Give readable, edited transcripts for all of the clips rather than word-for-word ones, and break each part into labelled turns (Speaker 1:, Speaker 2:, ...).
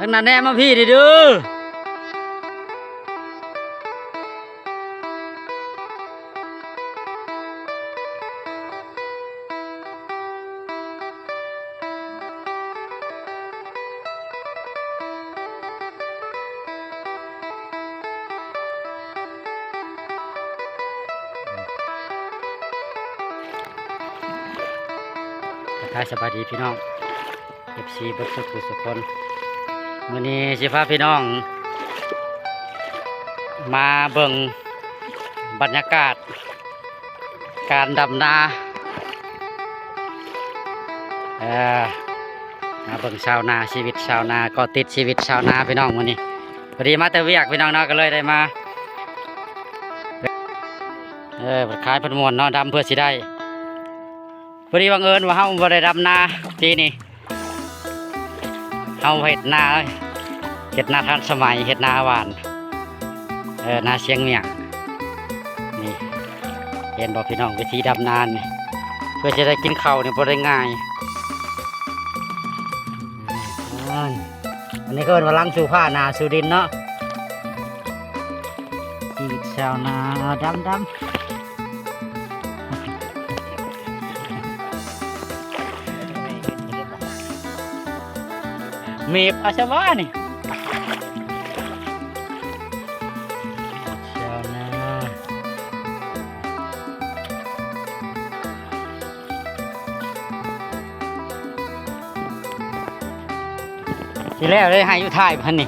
Speaker 1: ทั้งนั้นแน่มาพี่ดิดูทักทายสบายดีพี่น้องFC เบิดสุขสุขคนมื้อนี้สิพาพี่น้องมาเบิ่งบรรยากาศการดำนามาเบิ่งชาวนาชีวิตชาวนาก็ติดชีวิตชาวนาพี่น้องมื้อนี้พอดีมาแต่เวียกพี่น้องเนาะก็เลยได้มาขายพันมวนเนาะดำเพื่อสิได้พอดีบังเอิญว่าเฮาบ่ได้ดำนาทีนี้เฮาเฮ็ดนาทันสมัยเฮ็ดนาหวานนาเชียงเมียงนี่เห็นบอกพี่น้องวิธีดำนานี่เพื่อจะได้กินข้าวเนี่ยบ่ได้ง่ายอันนี้ก็เป็นวลังสู่ผ้านาสู่ดินเนาะชีวิตชาวนาดำมีบอาชวานี่ชาวนาทีแรกเลยให้อยู่ท้ายพันนี่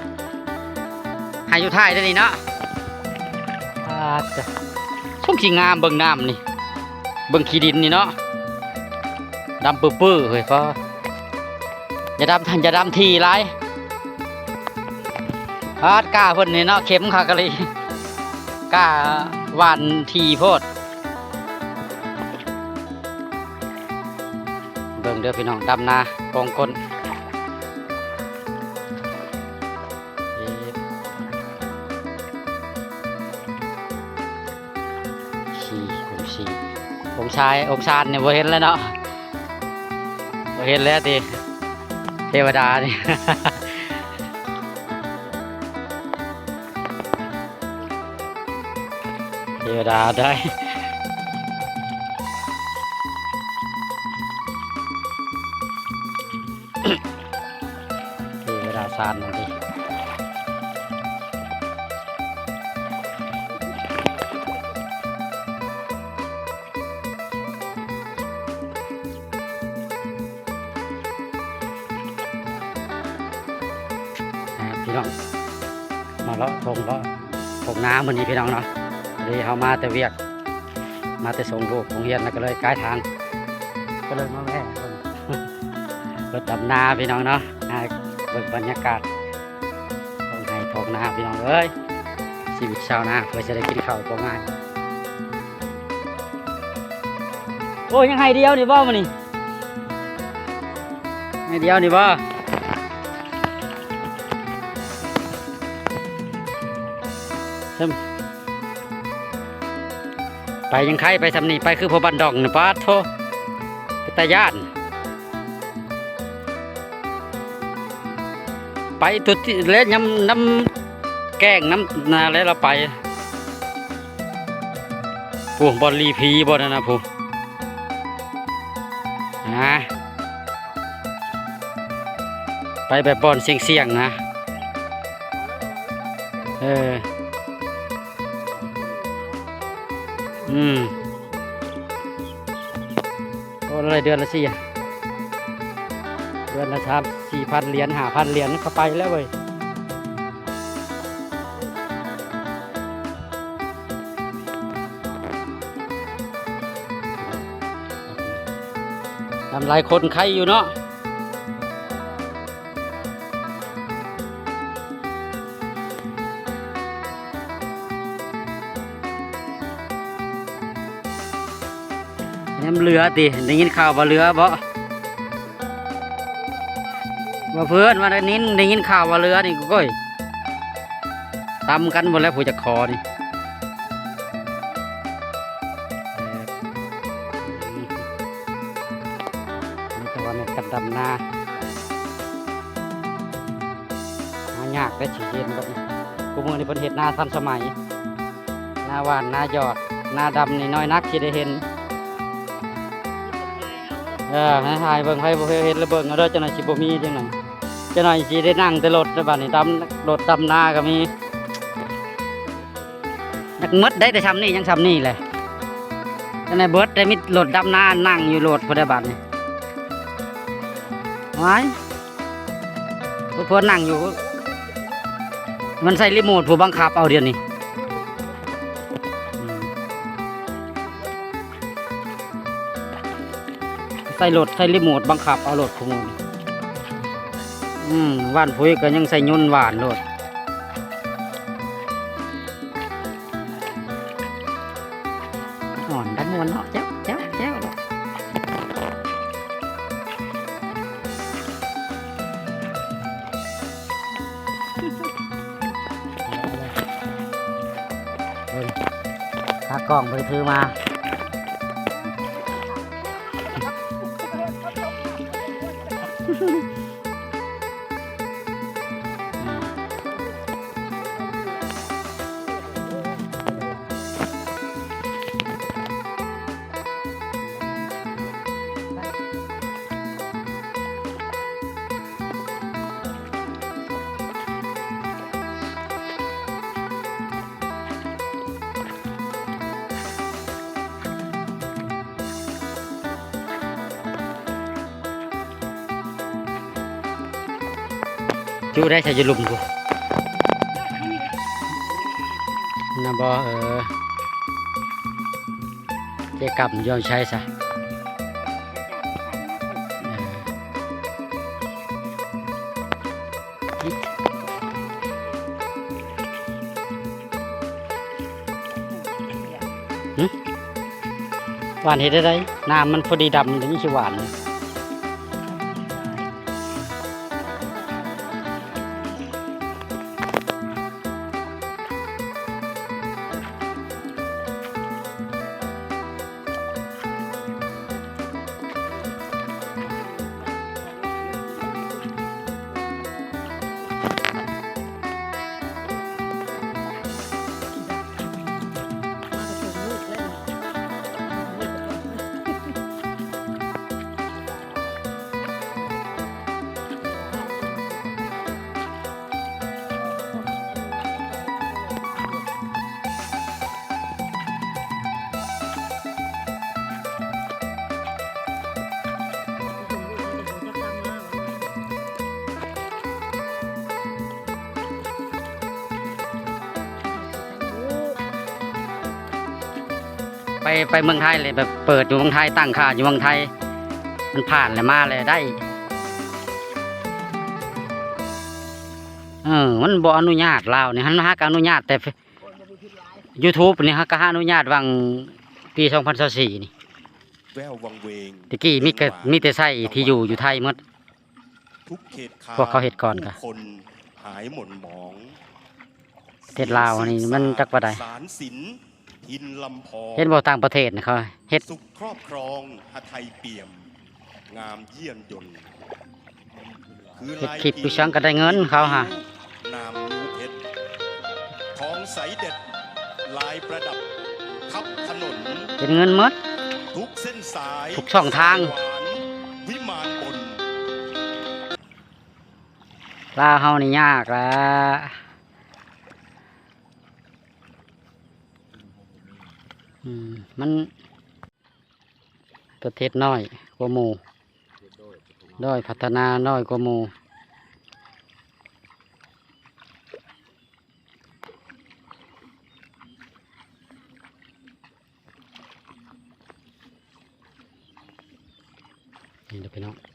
Speaker 1: ให้อยู่ท้ายได้นี่เนาะช่วงขี้งามเบิ่งน้ำนี่เบิ่งขี้ดินนี่เนาะดำปื้อๆเฮ้ยก็อย่าดำทีไรกล้าเพิ่นนี่เนาะเข็มค่ะกะเลยกล้าหวานทีโพดเบิ่งเด้อพี่น้องดำนากองก้นองชายองชานเนี่ยบ่เห็นแล้วเนาะบ่เห็นแล้วดิเทวดานี่เทวดาได้เทวดาซานนั่นดิพี่น้องมาเลาะทงน้ำวันนี้พี่น้องเนาะดีเขามาแต่เวียกมาแต่ส่งลูกโรงเรียนแล้วก็เลยกายทางก็เลยมาแม่รถดำนาพี่น้องเนาะเบิ่งบรรยากาศทงไห้ทงนาพี่น้องเอ้ยชีวิตชาวนาเพื่อจะได้กินข้าวก็ง่ายโอ้ยังไห้เดียวนี่บ่มันนี่ให้เดียวนี่บ่ไปยังใครไปทำนี่ไปคือพอบันดองนะป้าโทไปตาญาติไปตุดเล่นน้ำแกงน้ำนาแล้วเราไปผู้บอลลีพีบอลนะผู้ไปแบบบอลเสี่ยงๆนะโอ้อะไรเดือนละ4เดือนละ4,000 เหรียญ5,000 เหรียญเข้าไปแล้วเว้ยทำลายคนใครอยู่เนาะน้ำเรือติได้ยินข่าวว่าเรือบ่ว่าเพื่อนว่าได้ยินข่าวว่าเรือนี่ก้อยตำกันหมดแล้วผู้จักคอนี่นี่ตะวันกันดำนา ยากได้ชีวิตแบบนี้กูมือนี่เพิ่นเฮ็ดนาทันสมัยนาหวานนาหยอดนาดำนี่น้อยนักสิได้เห็นให้ถ่ายเบิ่งให้บ่เคยเห็นแล้วเบิ่งเอาเด้อจังหน่อยสิบ่มีจังหน่อยจังหน่อยสิได้นั่งแต่รถแล้วบัดนี้รถดำนาก็มีนักมดได้แต่ทำนี่ยังทำนี่เลยจังได๋เบิดได้มีรถดำนานั่งอยู่รถพุ่นได้บัดนี้ว้ายเพิ่นนั่งอยู่มันใส่รีโมทผู้บังคับเอาเดี๋ยวนี้ใส่รถใส่รีโมทบังคับเอารถผู้มูลว่านพุ้ยก็ยังใส่ยนต์หวานรถอ่อนดันมวนเนาะเจ้าเจ้าเจ้าขากล้องไปถือมาจูได้ใส่จะลุมกูนะบอเจ๊กับยอมใช้ซะหวานเห็ดได้น้ำมันพอดีดำถึงจะหวานไปเมืองไทยเลยแบบเปิดอยู่เมืองไทยตั้งค่าอยู่เมืองไทยมันผ่านเลยมาเลยได้มันบ่อนุญาตลาวเนี่ยฮันฮักอนุญาตแต่ YouTube นี่ฮักก็อนุญาตวังปี2024นี่
Speaker 2: แวววังเวง
Speaker 1: ตะกี้มีแต่ใส่ที่อยู่ไทยหมด
Speaker 2: ทุกเขต
Speaker 1: พวกเขาเฮ็ดก่อนก็
Speaker 2: คนหายหม่นหมอง
Speaker 1: ประเทศลาวนี่มันจักบ่ได้
Speaker 2: สารศิลป์ทินลำพอง
Speaker 1: เฮ็ดบ่ต่างประเทศนะเขาเฮ็ด
Speaker 2: สุขครอบครองหทัยเปี่ยมงามเยี่ยมยนต์
Speaker 1: เฮ็ดคลิปผู้ชังก็ได้เงินเขาฮะ
Speaker 2: นามนูเพชรทองใสเด็ดลายประดับทับถนน
Speaker 1: เป็นเงินหมด
Speaker 2: ทุกเส้นสาย
Speaker 1: ทุกช่องทาง
Speaker 2: วิมานบน
Speaker 1: ลาวเฮานี่ยากละมันประเทศน้อยกว่าหมู่ด้อยพัฒนาน้อยกว่าหมู่นี่เดี๋ยวไปน้อง